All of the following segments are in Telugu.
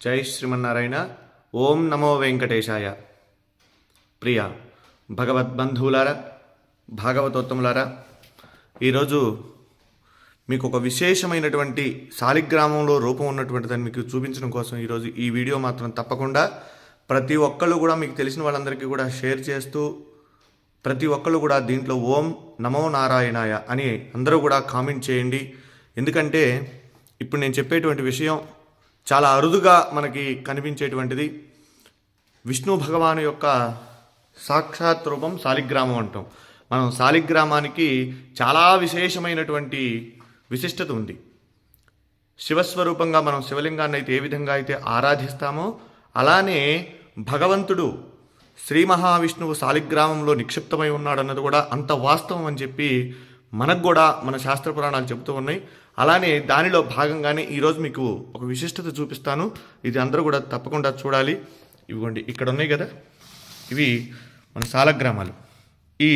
జై శ్రీమన్నారాయణ. ఓం నమో వెంకటేశాయ. ప్రియ భగవద్బంధువులారా, భాగవతోత్తములారా, ఈరోజు మీకు ఒక విశేషమైనటువంటి శాలిగ్రామంలో రూపం ఉన్నటువంటిదని మీకు చూపించడం కోసం ఈరోజు ఈ వీడియో మాత్రం తప్పకుండా ప్రతి ఒక్కళ్ళు కూడా మీకు తెలిసిన వాళ్ళందరికీ కూడా షేర్ చేస్తూ ప్రతి ఒక్కళ్ళు కూడా దీంట్లో ఓం నమో నారాయణాయ అని అందరూ కూడా కామెంట్ చేయండి. ఎందుకంటే ఇప్పుడు నేను చెప్పేటువంటి విషయం చాలా అరుదుగా మనకి కనిపించేటువంటిది. విష్ణు భగవాను యొక్క సాక్షాత్ రూపం శాలిగ్రామం అంటాం. మనం శాలిగ్రామానికి చాలా విశేషమైనటువంటి విశిష్టత ఉంది. శివస్వరూపంగా మనం శివలింగాన్ని అయితే ఏ విధంగా అయితే ఆరాధిస్తామో అలానే భగవంతుడు శ్రీ మహావిష్ణువు శాలిగ్రామంలో నిక్షిప్తమై ఉన్నాడన్నది కూడా అంత వాస్తవం అని చెప్పి మనకు కూడా మన శాస్త్ర పురాణాలు చెబుతూ ఉన్నాయి. అలానే దానిలో భాగంగానే ఈరోజు మీకు ఒక విశిష్టత చూపిస్తాను. ఇది అందరూ కూడా తప్పకుండా చూడాలి. ఇవిగోండి ఇక్కడ ఉన్నాయి కదా, ఇవి మన శాలగ్రామాలు. ఈ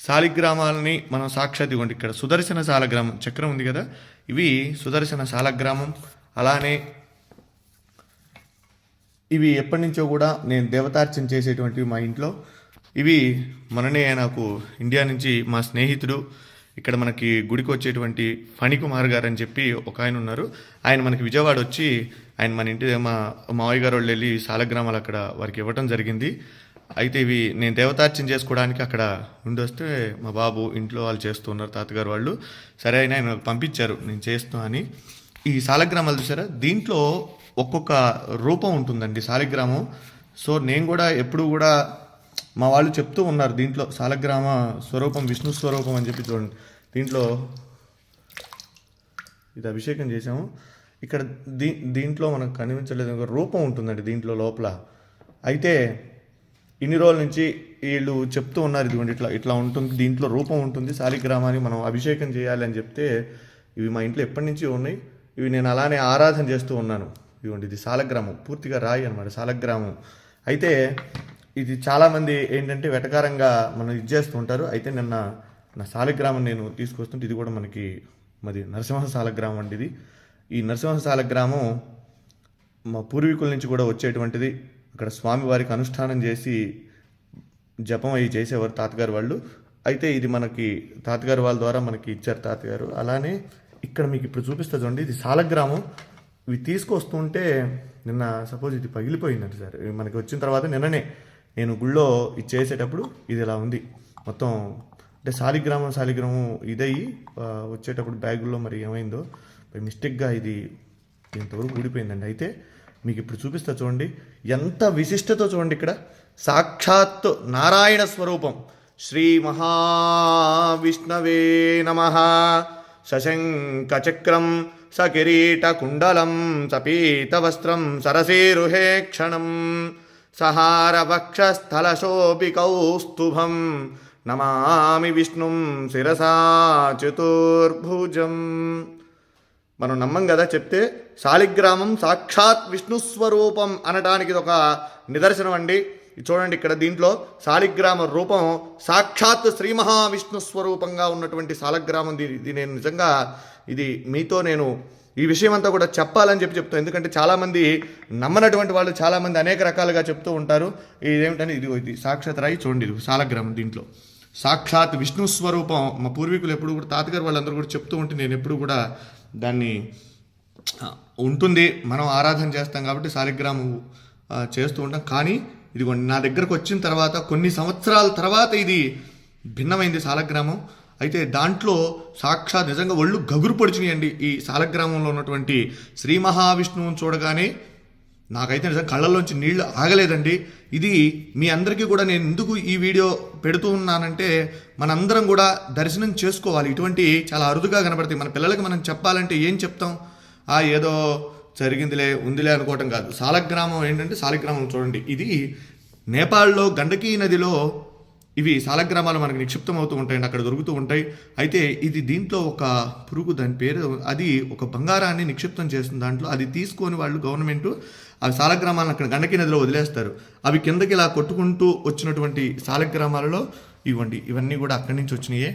శాలిగ్రామాలని మనం సాక్షాత్ ఇవ్వండి. ఇక్కడ సుదర్శన శాలగ్రామం చక్రం ఉంది కదా, ఇవి సుదర్శన శాలగ్రామం. అలానే ఇవి ఎప్పటి నుంచో కూడా నేను దేవతార్చన చేసేటువంటివి మా ఇంట్లో. ఇవి మననే నాకు ఇండియా నుంచి మా స్నేహితుడు ఇక్కడ మనకి గుడికి వచ్చేటువంటి ఫణికుమార్ గారు అని చెప్పి ఒక ఆయన ఉన్నారు. ఆయన మనకి విజయవాడ వచ్చి ఆయన మన ఇంటి మా మావయ్య గారు వాళ్ళు వెళ్ళి శాలగ్రామాలు అక్కడ వారికి ఇవ్వటం జరిగింది. అయితే ఇవి నేను దేవతార్చన చేసుకోవడానికి అక్కడ ఉండి వస్తే మా బాబు ఇంట్లో వాళ్ళు చేస్తూ ఉన్నారు, తాతగారు వాళ్ళు. సరే అయినా ఆయన పంపించారు నేను చేస్తా అని. ఈ శాలగ్రామాలు చూసారా, దీంట్లో ఒక్కొక్క రూపం ఉంటుందండి శాలిగ్రామం. సో నేను కూడా ఎప్పుడు కూడా మా వాళ్ళు చెప్తూ ఉన్నారు దీంట్లో శాలగ్రామ స్వరూపం విష్ణు స్వరూపం అని చెప్పి. చూడండి దీంట్లో ఇది అభిషేకం చేసాము. ఇక్కడ దీంట్లో మనకు కనిపించలేదు, ఒక రూపం ఉంటుందండి దీంట్లో లోపల. అయితే ఇన్ని రోజుల నుంచి వీళ్ళు చెప్తూ ఉన్నారు ఇదిగోండి ఇట్లా ఇట్లా ఉంటుంది, దీంట్లో రూపం ఉంటుంది, శాలిగ్రామాన్ని మనం అభిషేకం చేయాలి అని చెప్తే ఇవి మా ఇంట్లో ఎప్పటి నుంచి ఉన్నాయి. ఇవి నేను అలానే ఆరాధన చేస్తూ ఉన్నాను. ఇదిగోండి ఇది శాలగ్రామం, పూర్తిగా రాయి అనమాట శాలగ్రామం. అయితే ఇది చాలామంది ఏంటంటే వెటకారంగా మనం ఇది చేస్తూ ఉంటారు. అయితే నిన్న నా శాలగ్రామం నేను తీసుకొస్తుంటే ఇది కూడా మనకి నరసింహ శాలగ్రామం అండి. ఇది ఈ నరసింహ శాలగ్రామం మా పూర్వీకుల నుంచి కూడా వచ్చేటువంటిది. అక్కడ స్వామివారికి అనుష్ఠానం చేసి జపం అవి చేసేవారు తాతగారు వాళ్ళు. అయితే ఇది మనకి తాతగారు వాళ్ళ ద్వారా మనకి ఇచ్చారు తాతగారు. అలానే ఇక్కడ మీకు ఇప్పుడు చూపిస్తా చూడండి, ఇది శాలగ్రామం. ఇవి తీసుకొస్తుంటే నిన్న సపోజ్ ఇది పగిలిపోయిందండి సార్. మనకి వచ్చిన తర్వాత నిన్ననే నేను గుళ్ళో ఇది చేసేటప్పుడు ఇది ఇలా ఉంది మొత్తం. అంటే శాలిగ్రామం ఇదయ్యి వచ్చేటప్పుడు బ్యాగుల్లో మరి ఏమైందో మిస్టేక్గా ఇది ఇంతవరకు ఊడిపోయిందండి. అయితే మీకు ఇప్పుడు చూపిస్తా చూడండి ఎంత విశిష్టతో చూడండి. ఇక్కడ సాక్షాత్ నారాయణ స్వరూపం. శ్రీ మహావిష్ణవే నమః. శశంక చక్రం సకిరీట కుండలం సపీతవస్త్రం సరసేరుహే క్షణం సహార వక్షస్థలశోభి కౌస్తుభం నమామి విష్ణుం శిరసా చతుర్భుజం. మనం నమ్మం కదా చెప్తే. శాలిగ్రామం సాక్షాత్ విష్ణు స్వరూపం అనడానికి ఇది ఒక నిదర్శనం అండి. చూడండి ఇక్కడ దీంట్లో శాలిగ్రామ రూపం సాక్షాత్ శ్రీ మహావిష్ణు స్వరూపంగా ఉన్నటువంటి శాలగ్రామం. ఇది నేను నిజంగా ఇది మీతో నేను ఈ విషయం అంతా కూడా చెప్పాలని చెప్తాను. ఎందుకంటే చాలామంది నమ్మనటువంటి వాళ్ళు చాలామంది అనేక రకాలుగా చెప్తూ ఉంటారు. ఇదేమిటంటే ఇది సాక్షాత్ రాయి చూడండి, ఇది శాలగ్రామం. దీంట్లో సాక్షాత్ విష్ణు స్వరూపం. మా పూర్వీకులు ఎప్పుడు కూడా తాతగారు వాళ్ళందరూ కూడా చెప్తూ ఉంటే నేను ఎప్పుడు కూడా దాన్ని ఉంటుంది, మనం ఆరాధన చేస్తాం కాబట్టి శాలిగ్రామం చేస్తూ ఉంటాం. కానీ ఇదిగోండి నా దగ్గరకు వచ్చిన తర్వాత కొన్ని సంవత్సరాల తర్వాత ఇది భిన్నమైంది శాలగ్రామం. అయితే దాంట్లో సాక్షాత్ నిజంగా ఒళ్ళు గగురు పొడిచినాయండి. ఈ శాలగ్రామంలో ఉన్నటువంటి శ్రీ మహావిష్ణువుని చూడగానే నాకైతే నిజంగా కళ్ళల్లోంచి నీళ్లు ఆగలేదండి. ఇది మీ అందరికీ కూడా నేను ఎందుకు ఈ వీడియో పెడుతూ ఉన్నానంటే మనందరం కూడా దర్శనం చేసుకోవాలి. ఇటువంటి చాలా అరుదుగా కనబడతాయి. మన పిల్లలకి మనం చెప్పాలంటే ఏం చెప్తాం, ఏదో జరిగిందిలే ఉందిలే అనుకోవటం కాదు. శాలగ్రామం ఏంటంటే శాలిగ్రామం చూడండి, ఇది నేపాల్లో గండకీ నదిలో ఇవి శాలగ్రామాలు మనకు నిక్షిప్తం అవుతూ ఉంటాయండి, అక్కడ దొరుకుతూ ఉంటాయి. అయితే ఇది దీంట్లో ఒక పురుగు, దాని పేరు, అది ఒక బంగారాన్ని నిక్షిప్తం చేస్తుంది దాంట్లో. అది తీసుకొని వాళ్ళు గవర్నమెంట్ అవి శాలగ్రామాలను అక్కడ గండకీ నదిలో వదిలేస్తారు. అవి కిందకి ఇలా కొట్టుకుంటూ వచ్చినటువంటి శాలగ్రామాలలో ఇవన్నీ కూడా అక్కడి నుంచి వచ్చినాయే.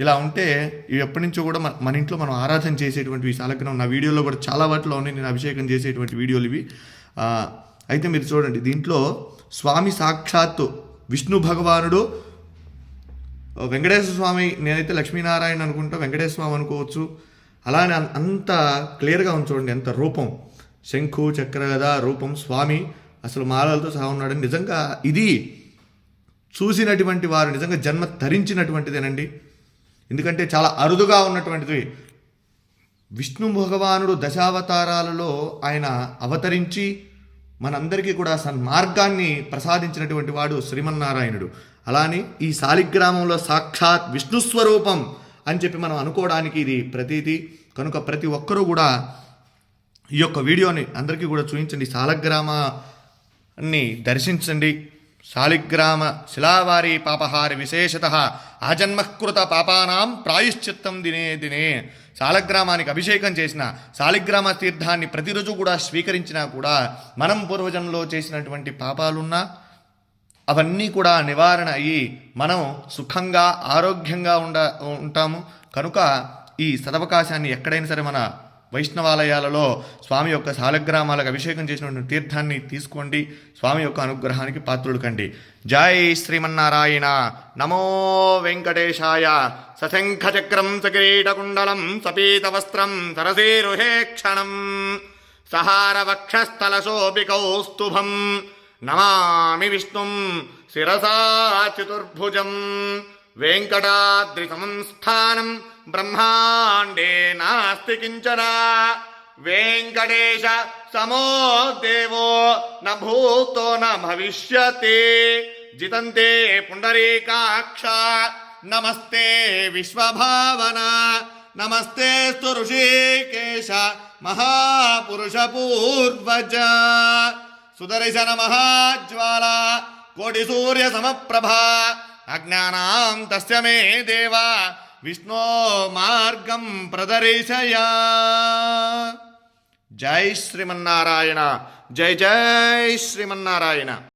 ఇలా ఉంటే ఇవి ఎప్పటి నుంచో కూడా మన ఇంట్లో మనం ఆరాధన చేసేటువంటి ఈ శాలగ్రామం నా వీడియోలో కూడా చాలా వాటిలో ఉన్నాయి. నేను అభిషేకం చేసేటువంటి వీడియోలు ఇవి. ఆ, అయితే మీరు చూడండి, దీంట్లో స్వామి సాక్షాత్తు విష్ణు భగవానుడు, వెంకటేశ్వర స్వామి, నేనైతే లక్ష్మీనారాయణ అనుకుంటా, వెంకటేశ్వర స్వామి అనుకోవచ్చు. అలానే అంత క్లియర్గా ఉంది చూడండి, ఎంత రూపం, శంఖు చక్ర గద రూపం, స్వామి అసలు మాలలతో సహా ఉన్నాడని. నిజంగా ఇది చూసినటువంటి వారు నిజంగా జన్మ ధరించినటువంటిదేనండి. ఎందుకంటే చాలా అరుదుగా ఉన్నటువంటిది. విష్ణు భగవానుడు దశావతారాలలో ఆయన అవతరించి మనందరికీ కూడా సన్మార్గాన్ని ప్రసాదించినటువంటి వాడు శ్రీమన్నారాయణుడు. అలానే ఈ శాలిగ్రామంలో సాక్షాత్ విష్ణు స్వరూపం అని చెప్పి మనం అనుకోవడానికి ఇది ప్రతీతి. కనుక ప్రతి ఒక్కరూ కూడా ఈ యొక్క వీడియోని అందరికీ కూడా చూపించండి, శాలగ్రామాన్ని దర్శించండి. శాలిగ్రామ శిలావారి పాపహారి విశేషత ఆజన్మకృత పాపానాం ప్రాయశ్చిత్తం దినే దినే. శాలగ్రామానికి అభిషేకం చేసిన, శాలిగ్రామ తీర్థాన్ని ప్రతిరోజు కూడా స్వీకరించినా కూడా మనం పూర్వజన్మలో చేసినటువంటి పాపాలున్నా అవన్నీ కూడా నివారణ అయ్యి మనం సుఖంగా ఆరోగ్యంగా ఉంటాము. కనుక ఈ సదవకాశాన్ని ఎక్కడైనా సరే మన వైష్ణవాలయాలలో స్వామి యొక్క శాలగ్రామాలకు అభిషేకం చేసినటువంటి తీర్థాన్ని తీసుకోండి. స్వామి యొక్క అనుగ్రహానికి పాత్రులు కండి. జై శ్రీమన్నారాయణ. నమో వెంకటేశాయ. సశంఖచక్రం సకిరీటకుండలం సపీతవస్త్రం సరసీరుహేక్షణం సహారవక్షస్థలశోభికౌస్తుభం నమామి విష్ణుం శిరసా చతుర్భుజం. వెంకటాద్రి సంస్థానం బ్రహ్మాండే నాస్తి కించన. వెంకటేశ సమో దేవో న భూతో న భవిష్యతి. జితంతే పుండరీకాక్ష నమస్తే విశ్వభావన. నమస్తేస్తు ఋషికేశ మహాపురుష పూర్వజ. సుదర్శన మహాజ్వాల కోటి సూర్య సమప్రభా. అజ్ఞానాం తస్య మే దేవా విష్ణో మార్గం ప్రదర్శయ. జై శ్రీమన్నారాయణ. జై జై శ్రీమన్నారాయణ.